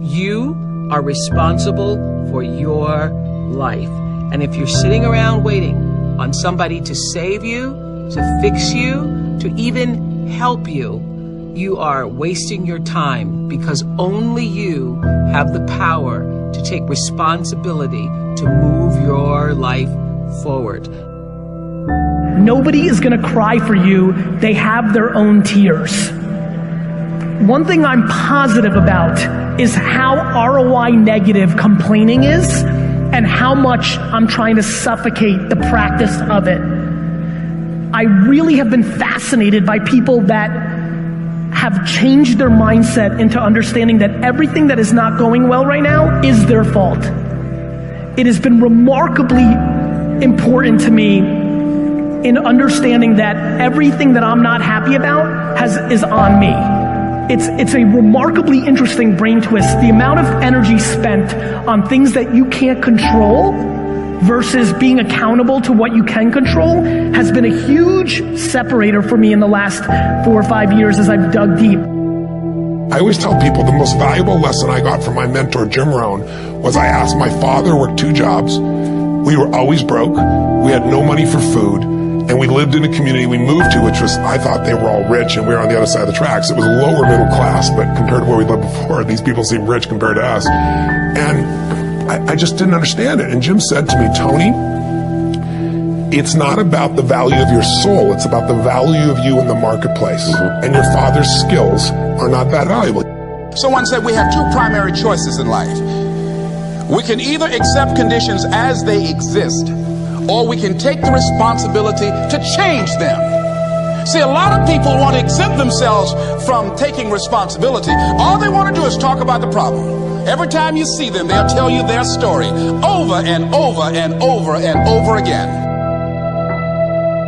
You are responsible for your life. And if you're sitting around waiting on somebody to save you, to fix you, to even help you, you are wasting your time, because only you have the power to take responsibility to move your life forward. Nobody is going to cry for you. They have their own tears. One thing I'm positive about is how ROI negative complaining is, and how much I'm trying to suffocate the practice of it. I really have been fascinated by people that have changed their mindset into understanding that everything that is not going well right now is their fault. It has been remarkably important to me in understanding that everything that I'm not happy about is on me. It's a remarkably interesting brain twist. The amount of energy spent on things that you can't control versus being accountable to what you can control has been a huge separator for me in the last 4 or 5 years as I've dug deep. I always tell people the most valuable lesson I got from my mentor, Jim Rohn, was I asked my father, worked 2 jobs. We were always broke. We had no money for food. And we lived in a community we moved to, which was, I thought they were all rich and we were on the other side of the tracks. It was lower middle class, but compared to where we lived before, these people seem rich compared to us. And I just didn't understand it. And Jim said to me, Tony, it's not about the value of your soul, it's about the value of you in the marketplace. And your father's skills are not that valuable. Someone said we have 2 primary choices in life. We can either accept conditions as they exist, or we can take the responsibility to change them. See, a lot of people want to exempt themselves from taking responsibility. All they want to do is talk about the problem. Every time you see them, they'll tell you their story over and over and over and over again.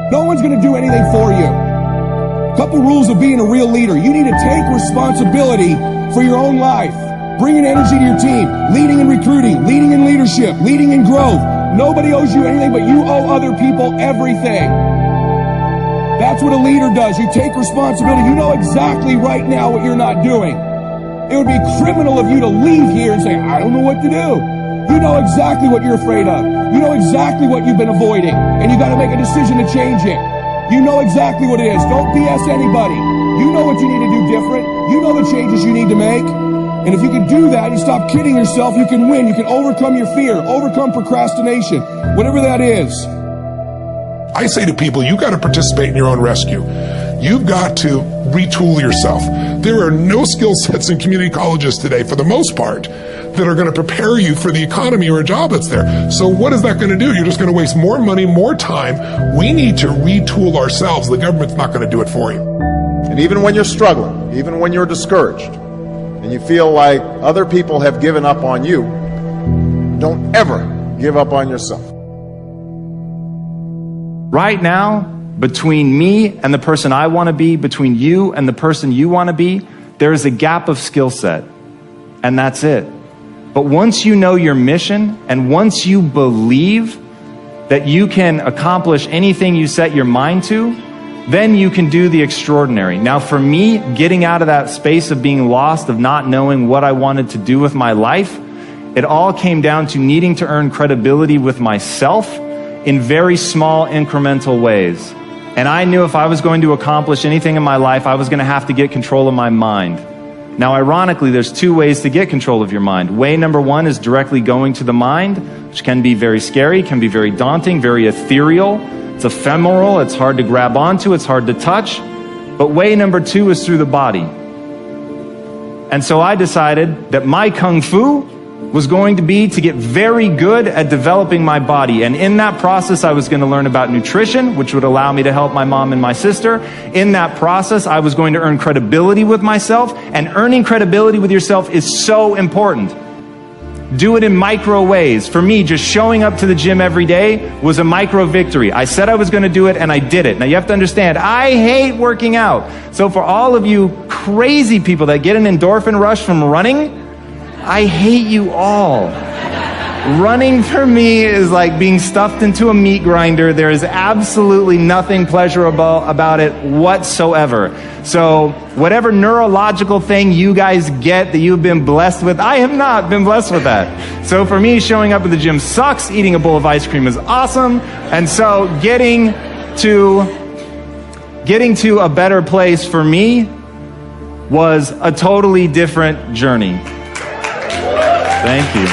No one's going to do anything for you. Couple rules of being a real leader. You need to take responsibility for your own life. Bringing energy to your team, leading in recruiting, leading in leadership, leading in growth. Nobody owes you anything, but you owe other people everything. That's what a leader does. You take responsibility. You know exactly right now what you're not doing. It would be criminal of you to leave here and say, I don't know what to do. You know exactly what you're afraid of. You know exactly what you've been avoiding, and you got to make a decision to change it. You know exactly what it is. Don't BS anybody. You know what you need to do different. You know the changes you need to make. And if you can do that, you stop kidding yourself, you can win. You can overcome your fear, overcome procrastination, whatever that is. I say to people, you got to participate in your own rescue. You've got to retool yourself. There are no skill sets in community colleges today, for the most part, that are going to prepare you for the economy or a job that's there. So what is that going to do? You're just going to waste more money, more time. We need to retool ourselves. The government's not going to do it for you. And even when you're struggling, even when you're discouraged, and you feel like other people have given up on you, don't ever give up on yourself. Right now, between me and the person I want to be, between you and the person you want to be, there is a gap of skill set, and that's it. But once you know your mission, and once you believe that you can accomplish anything you set your mind to, then you can do the extraordinary. Now for me, getting out of that space of being lost, of not knowing what I wanted to do with my life, it all came down to needing to earn credibility with myself in very small incremental ways. And I knew if I was going to accomplish anything in my life, I was going to have to get control of my mind. Now ironically, there's 2 ways to get control of your mind. Way number 1 is directly going to the mind, which can be very scary, can be very daunting, very ethereal. It's ephemeral, it's hard to grab onto, it's hard to touch. But way number 2 is through the body. And so I decided that my kung fu was going to be to get very good at developing my body. And in that process, I was going to learn about nutrition, which would allow me to help my mom and my sister. In that process, I was going to earn credibility with myself. And earning credibility with yourself is so important. Do it in micro ways. For me, just showing up to the gym every day was a micro victory. I said I was going to do it, and I did it. Now you have to understand, I hate working out. So for all of you crazy people that get an endorphin rush from running, I hate you all. Running for me is like being stuffed into a meat grinder. There is absolutely nothing pleasurable about it whatsoever. So whatever neurological thing you guys get that you've been blessed with, I have not been blessed with that. So for me, showing up at the gym sucks. Eating a bowl of ice cream is awesome. And so getting to a better place for me was a totally different journey. Thank you.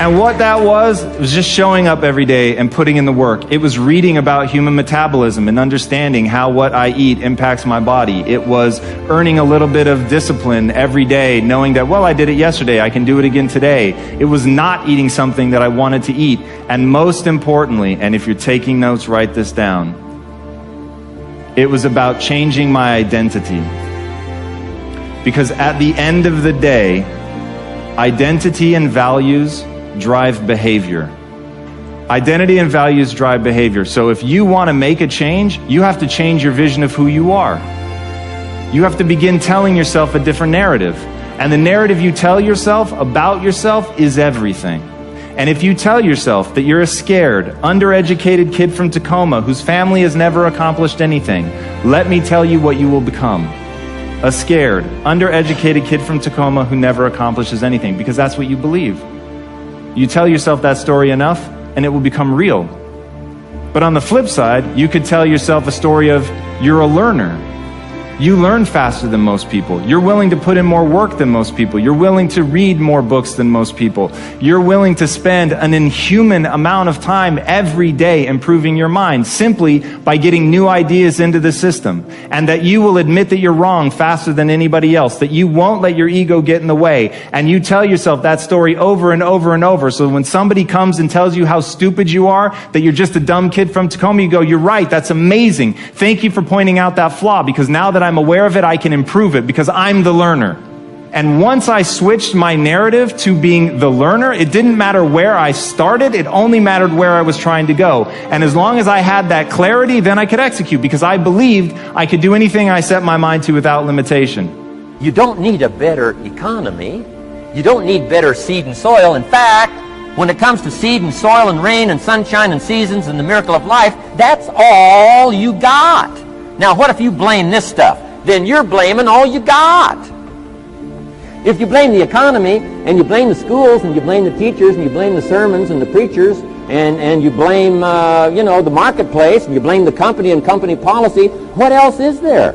And what that was just showing up every day and putting in the work. It was reading about human metabolism and understanding how what I eat impacts my body. It was earning a little bit of discipline every day, knowing that, well, I did it yesterday, I can do it again today. It was not eating something that I wanted to eat. And most importantly, and if you're taking notes, write this down, it was about changing my identity. Because at the end of the day, identity and values drive behavior. Identity and values drive behavior. So if you want to make a change, you have to change your vision of who you are. You have to begin telling yourself a different narrative. And the narrative you tell yourself about yourself is everything. And if you tell yourself that you're a scared, undereducated kid from Tacoma whose family has never accomplished anything, let me tell you what you will become. A scared, undereducated kid from Tacoma who never accomplishes anything, because that's what you believe. You tell yourself that story enough, and it will become real. But on the flip side, you could tell yourself a story of you're a learner. You learn faster than most people. You're willing to put in more work than most people. You're willing to read more books than most people. You're willing to spend an inhuman amount of time every day improving your mind simply by getting new ideas into the system. And that you will admit that you're wrong faster than anybody else. That you won't let your ego get in the way. And you tell yourself that story over and over and over. So when somebody comes and tells you how stupid you are, that you're just a dumb kid from Tacoma, you go, you're right, that's amazing. Thank you for pointing out that flaw, because now that I'm aware of it, I can improve it because I'm the learner. And once I switched my narrative to being the learner, it didn't matter where I started, it only mattered where I was trying to go. And as long as I had that clarity, then I could execute, because I believed I could do anything I set my mind to without limitation. You don't need a better economy. You don't need better seed and soil. In fact, when it comes to seed and soil and rain and sunshine and seasons and the miracle of life, that's all you got. Now, what if you blame this stuff? Then you're blaming all you got. If you blame the economy, and you blame the schools, and you blame the teachers, and you blame the sermons and the preachers, and you blame, the marketplace, and you blame the company and company policy, what else is there?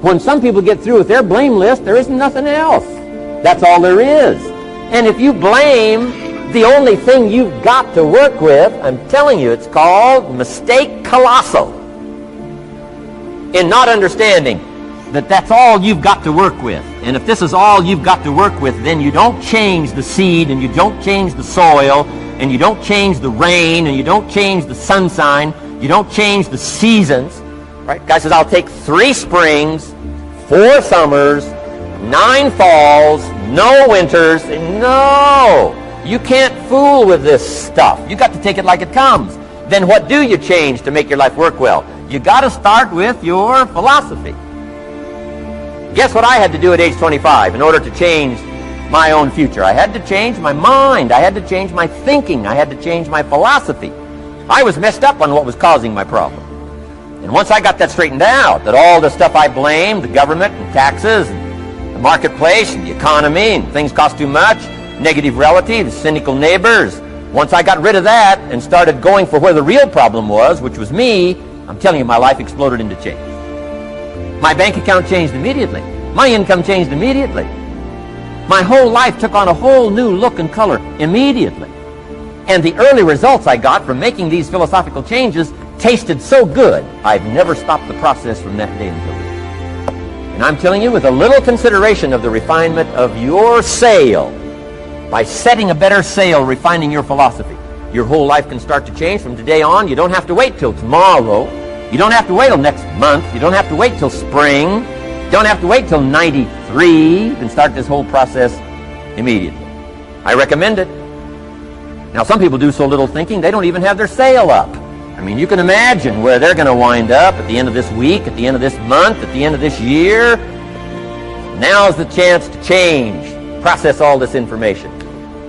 When some people get through with their blame list, there isn't nothing else. That's all there is. And if you blame the only thing you've got to work with, I'm telling you, it's called mistake colossal. In not understanding that that's all you've got to work with. And if this is all you've got to work with, then you don't change the seed, and you don't change the soil, and you don't change the rain, and you don't change the sunshine, you don't change the seasons. Right? Guy says, I'll take 3 springs, 4 summers, 9 falls, no winters. No! You can't fool with this stuff. You got to take it like it comes. Then what do you change to make your life work well? You got to start with your philosophy. Guess what I had to do at age 25 in order to change my own future? I had to change my mind. I had to change my thinking. I had to change my philosophy. I was messed up on what was causing my problem. And once I got that straightened out, that all the stuff I blamed, the government and taxes and the marketplace and the economy and things cost too much, negative relatives, cynical neighbors, once I got rid of that and started going for where the real problem was, which was me, I'm telling you, my life exploded into change. My bank account changed immediately. My income changed immediately. My whole life took on a whole new look and color immediately. And the early results I got from making these philosophical changes tasted so good, I've never stopped the process from that day until today. And I'm telling you, with a little consideration of the refinement of your sail, by setting a better sail, refining your philosophy, your whole life can start to change from today on. You don't have to wait till tomorrow. You don't have to wait till next month. You don't have to wait till spring. You don't have to wait till 93. You can start this whole process immediately. I recommend it. Now, some people do so little thinking, they don't even have their sail up. I mean, you can imagine where they're going to wind up at the end of this week, at the end of this month, at the end of this year. Now's the chance to change. process all this information.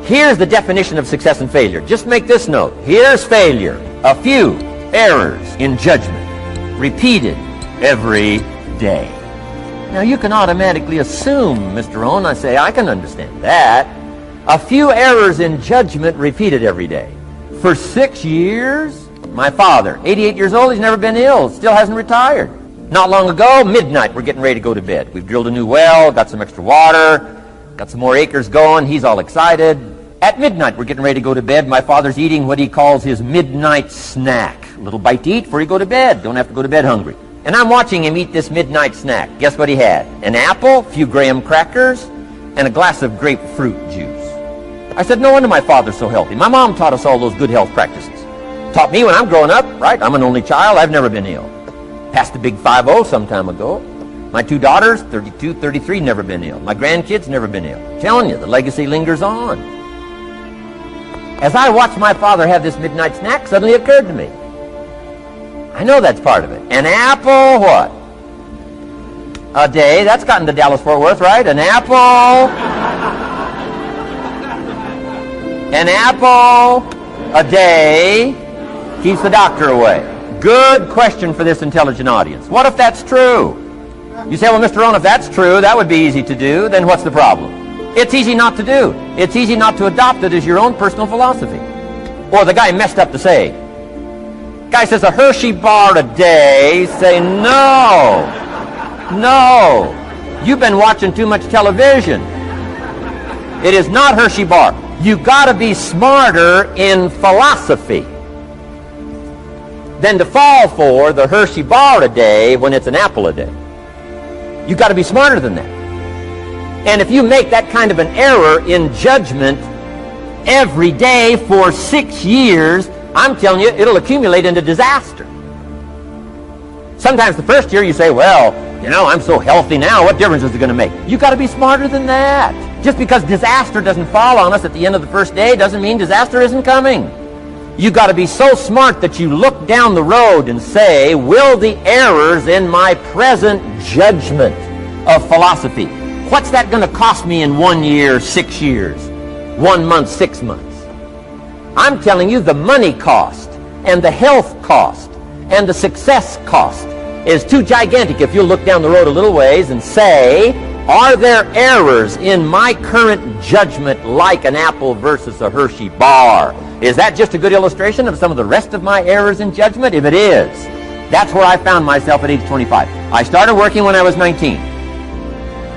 Here's the definition of success and failure. Just make this note. Here's failure. A few errors in judgment, repeated every day. Now you can automatically assume, Mr. Owen, I say, I can understand that. A few errors in judgment repeated every day. For 6 years, my father, 88 years old, he's never been ill, still hasn't retired. Not long ago, midnight, we're getting ready to go to bed. We've drilled a new well, got some extra water, got some more acres going, he's all excited. At midnight, we're getting ready to go to bed. My father's eating what he calls his midnight snack. A little bite to eat before you go to bed. Don't have to go to bed hungry. And I'm watching him eat this midnight snack. Guess what he had? An apple, a few graham crackers, and a glass of grapefruit juice. I said, no wonder my father's so healthy. My mom taught us all those good health practices. Taught me when I'm growing up, right? I'm an only child. I've never been ill. Passed the big 5-0 some time ago. My 2 daughters, 32, 33, never been ill. My grandkids, never been ill. I'm telling you, the legacy lingers on. As I watched my father have this midnight snack, suddenly it occurred to me. I know that's part of it. An apple, what? A day. That's gotten to Dallas-Fort Worth, right? An apple. An apple a day keeps the doctor away. Good question for this intelligent audience. What if that's true? You say, well, Mr. Owen, if that's true, that would be easy to do. Then what's the problem? It's easy not to do. It's easy not to adopt it as your own personal philosophy. Or the guy messed up the saying. Guy says a Hershey bar a day. Say, no. No. You've been watching too much television. It is not Hershey bar. You got to be smarter in philosophy than to fall for the Hershey bar a day when it's an apple a day. You got to be smarter than that. And if you make that kind of an error in judgment every day for 6 years, I'm telling you, it'll accumulate into disaster. Sometimes the first year you say, well, you know, I'm so healthy now, what difference is it going to make? You got to be smarter than that. Just because disaster doesn't fall on us at the end of the first day doesn't mean disaster isn't coming. You got to be so smart that you look down the road and say, will the errors in my present judgment of philosophy, what's that going to cost me in 1 year, 6 years, 1 month, 6 months? I'm telling you, the money cost and the health cost and the success cost is too gigantic if you look down the road a little ways and say, are there errors in my current judgment like an apple versus a Hershey bar? Is that just a good illustration of some of the rest of my errors in judgment? If it is, that's where I found myself at age 25. I started working when I was 19.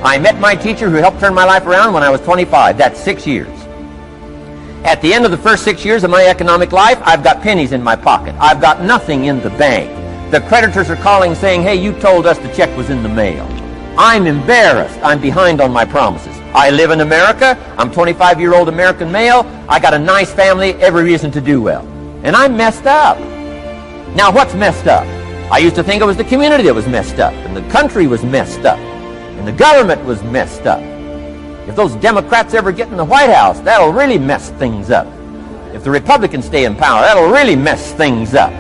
I met my teacher who helped turn my life around when I was 25. That's 6 years. At the end of the first 6 years of my economic life, I've got pennies in my pocket. I've got nothing in the bank. The creditors are calling saying, hey, you told us the check was in the mail. I'm embarrassed. I'm behind on my promises. I live in America. I'm 25-year-old American male. I got a nice family, every reason to do well. And I'm messed up. Now, what's messed up? I used to think it was the community that was messed up, and the country was messed up, and the government was messed up. If those Democrats ever get in the White House, that'll really mess things up. If the Republicans stay in power, that'll really mess things up.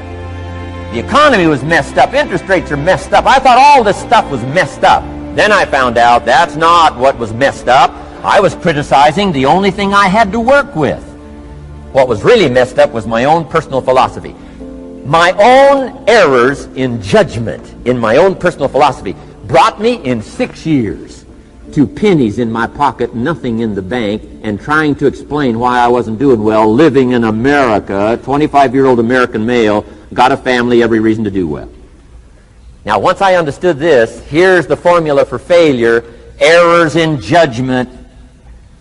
The economy was messed up. Interest rates are messed up. I thought all this stuff was messed up. Then I found out that's not what was messed up. I was criticizing the only thing I had to work with. What was really messed up was my own personal philosophy. My own errors in judgment in my own personal philosophy brought me in 6 years to pennies in my pocket, nothing in the bank, and trying to explain why I wasn't doing well, living in America, 25-year-old American male, got a family, every reason to do well. Now, once I understood this, here's the formula for failure: errors in judgment,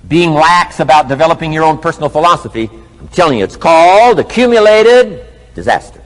being lax about developing your own personal philosophy. I'm telling you, it's called accumulated disaster.